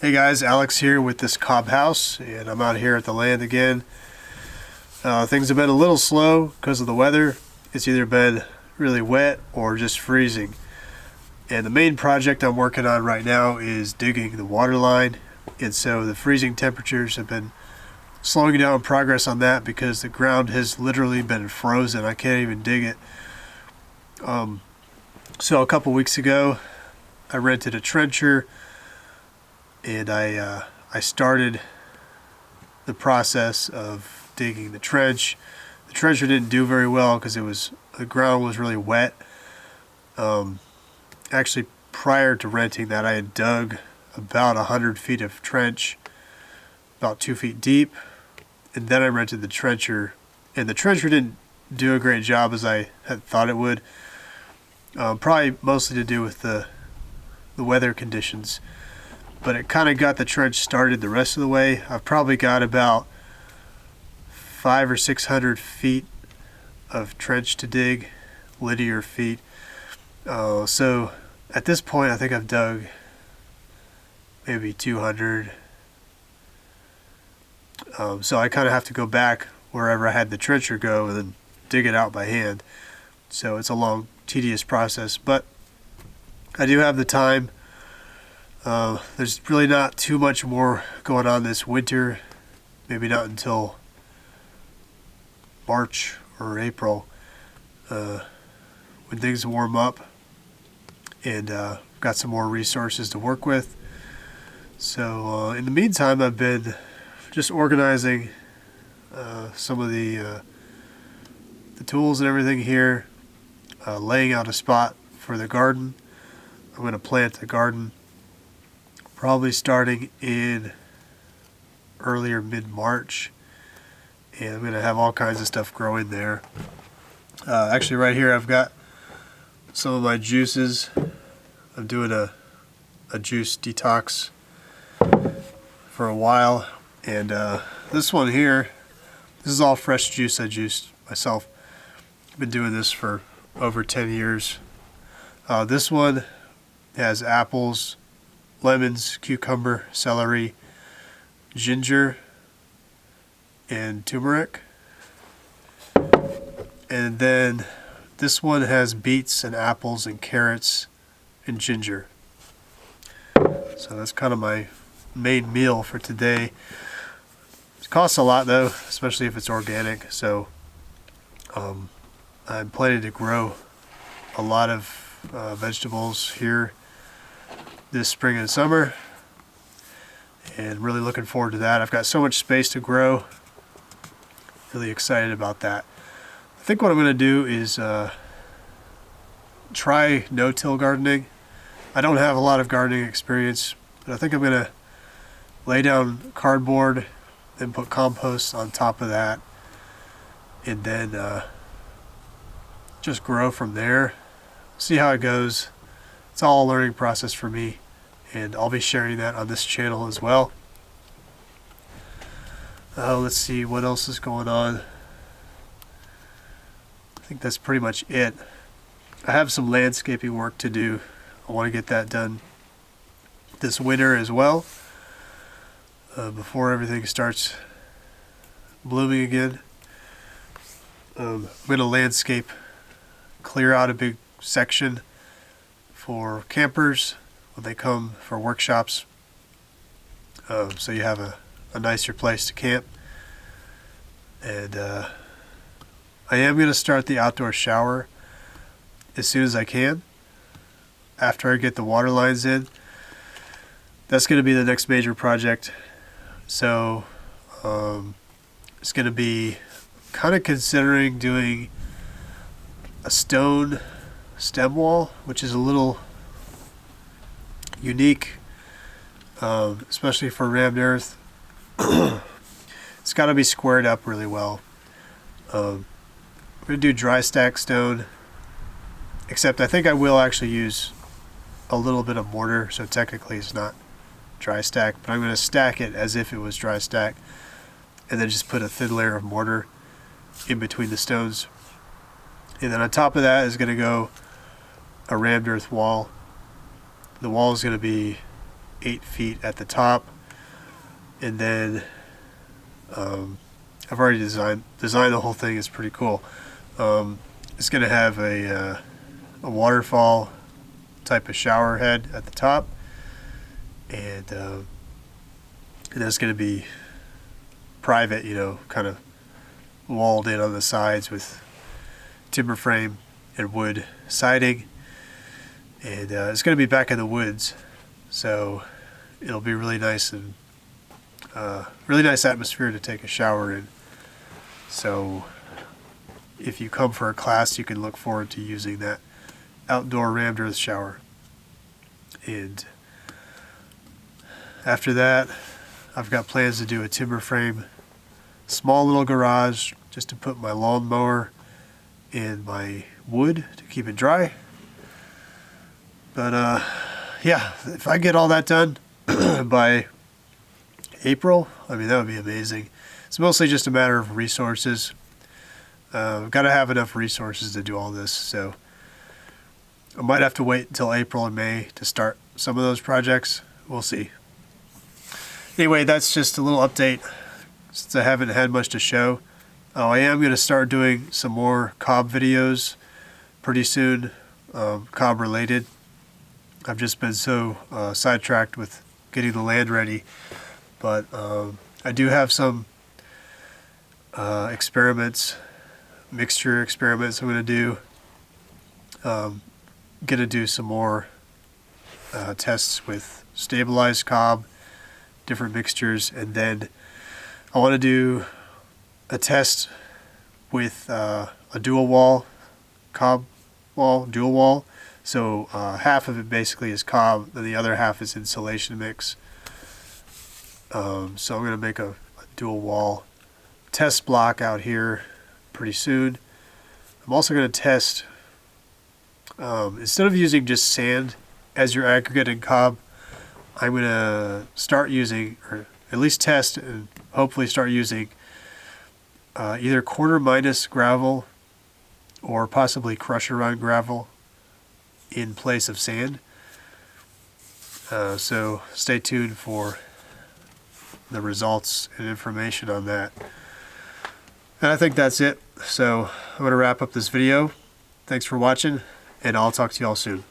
Hey guys, Alex here with this cob house, and I'm out here at the land again. Things have been a little slow because of the weather. It's either been really wet or just freezing. And the main project I'm working on right now is digging the water line. And so the freezing temperatures have been slowing down progress on that because the ground has literally been frozen. I can't even dig it. So a couple weeks ago, I rented a trencher, and I started the process of digging the trench. The trencher didn't do very well because the ground was really wet. Actually, prior to renting that, I had dug about 100 feet of trench, about 2 feet deep, and then I rented the trencher, and the trencher didn't do a great job as I had thought it would. Probably mostly to do with the weather conditions. But it kind of got the trench started the rest of the way. I've probably got about 500 or 600 feet of trench to dig, linear feet. So at this point, I think I've dug maybe 200. So I kind of have to go back wherever I had the trencher go and then dig it out by hand. So it's a long, tedious process, but I do have the time. There's really not too much more going on this winter, maybe not until March or April, when things warm up and got some more resources to work with. So in the meantime, I've been just organizing some of the tools and everything here, laying out a spot for the garden. I'm going to plant a garden probably starting in early or mid-March, and I'm going to have all kinds of stuff growing there. Actually right here I've got some of my juices. I'm doing a juice detox for a while, and this one here, this is all fresh juice I juiced myself. I've been doing this for over 10 years. This one has apples, lemons, cucumber, celery, ginger, and turmeric. And then this one has beets and apples and carrots and ginger. So that's kind of my main meal for today. It costs a lot though, especially if it's organic. So I'm planning to grow a lot of vegetables here this spring and summer, and really looking forward to that. I've got so much space to grow. Really excited about that. I think what I'm going to do is try no-till gardening. I don't have a lot of gardening experience, but I think I'm going to lay down cardboard and put compost on top of that, and then just grow from there. See how it goes. It's all a learning process for me, and I'll be sharing that on this channel as well. Let's see what else is going on. I think that's pretty much it. I have some landscaping work to do. I want to get that done this winter as well, before everything starts blooming again. I'm going to landscape, clear out a big section for campers when they come for workshops, so you have a nicer place to camp. And I am going to start the outdoor shower as soon as I can after I get the water lines in. That's going to be the next major project. So it's going to be kind of considering doing a stone stem wall, which is a little unique, especially for rammed earth. It's got to be squared up really well. I'm going to do dry stack stone, except I think I will actually use a little bit of mortar, so technically it's not dry stack, but I'm going to stack it as if it was dry stack, and then just put a thin layer of mortar in between the stones. And then on top of that is going to go a rammed earth wall. The wall is going to be 8 feet at the top, and then I've already designed the whole thing. It's pretty cool. It's going to have a waterfall type of shower head at the top, and it's going to be private, you know, kind of walled in on the sides with timber frame and wood siding, and it's going to be back in the woods, so it'll be really nice and really nice atmosphere to take a shower in. So if you come for a class, you can look forward to using that outdoor rammed earth shower. And after that, I've got plans to do a timber frame, small little garage just to put my lawnmower and my wood to keep it dry. But yeah, if I get all that done by April, I mean, that would be amazing. It's mostly just a matter of resources. I've got to have enough resources to do all this, so I might have to wait until April and May to start some of those projects. We'll see. Anyway, that's just a little update since I haven't had much to show. I am going to start doing some more cob videos pretty soon, cob related. I've just been so sidetracked with getting the land ready, but I do have some experiments, mixture experiments I'm going to do. Going to do some more tests with stabilized cob, different mixtures, and then I want to do a test with a dual wall, cob wall, dual wall. So half of it basically is cob, and the other half is insulation mix. So I'm going to make a dual wall test block out here pretty soon. I'm also going to test, instead of using just sand as your aggregate in cob, I'm going to start using, or at least test and hopefully start using either quarter minus gravel or possibly crusher run gravel in place of sand. So stay tuned for the results and information on that. And I think that's it. So I'm going to wrap up this video. Thanks for watching, and I'll talk to you all soon.